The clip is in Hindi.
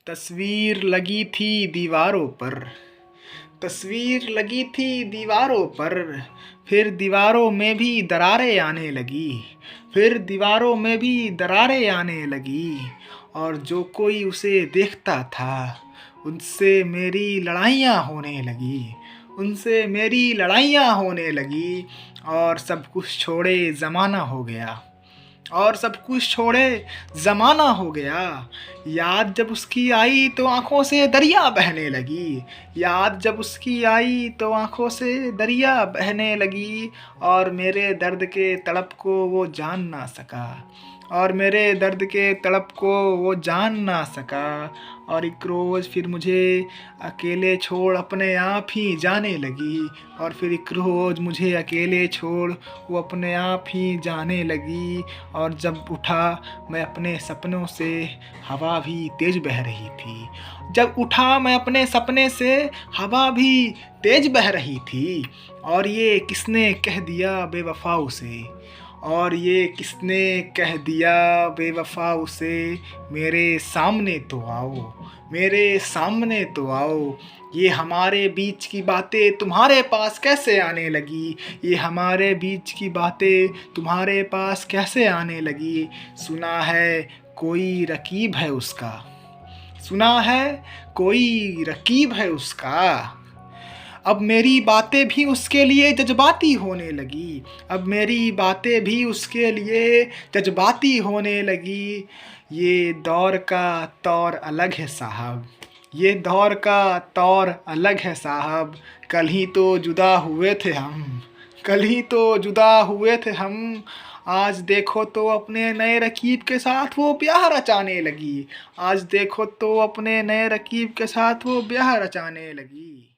तस्वीर लगी थी दीवारों पर। तस्वीर लगी थी दीवारों पर। फिर दीवारों में भी दरारें आने लगी। फिर दीवारों में भी दरारें आने लगी। और जो कोई उसे देखता था उनसे मेरी लड़ाइयाँ होने लगी। उनसे मेरी लड़ाइयाँ होने लगी। और सब कुछ छोड़े ज़माना हो गया। और सब कुछ छोड़े ज़माना हो गया। याद जब उसकी आई तो आँखों से दरिया बहने लगी। याद जब उसकी आई तो आँखों से दरिया बहने लगी। और मेरे दर्द के तड़प को वो जान ना सका। और मेरे दर्द के तड़प को वो जान ना सका। और एक रोज़ फिर मुझे अकेले छोड़ अपने आप ही जाने लगी। और फिर एक रोज़ मुझे अकेले छोड़ वो अपने आप ही जाने लगी। और जब उठा मैं अपने सपनों से, हवा भी तेज बह रही थी। जब उठा मैं अपने सपने से, हवा भी तेज बह रही थी। और ये किसने कह दिया बेवफा उसे। और ये किसने कह दिया बेवफा उसे। मेरे सामने तो आओ, मेरे सामने तो आओ। ये हमारे बीच की बातें तुम्हारे पास कैसे आने लगी। ये हमारे बीच की बातें तुम्हारे पास कैसे आने लगी। सुना है कोई रकीब है उसका। सुना है कोई रकीब है उसका। अब मेरी बातें भी उसके लिए जज्बाती होने लगी। अब मेरी बातें भी उसके लिए जज्बाती होने लगी। ये दौर का तौर अलग है साहब। ये दौर का तौर अलग है साहब। कल ही तो जुदा हुए थे हम। कल ही तो जुदा हुए थे हम। आज देखो तो अपने नए रकीब के साथ वो ब्याह रचाने लगी। आज देखो तो अपने नए रकीब के साथ वो ब्याह रचाने लगी।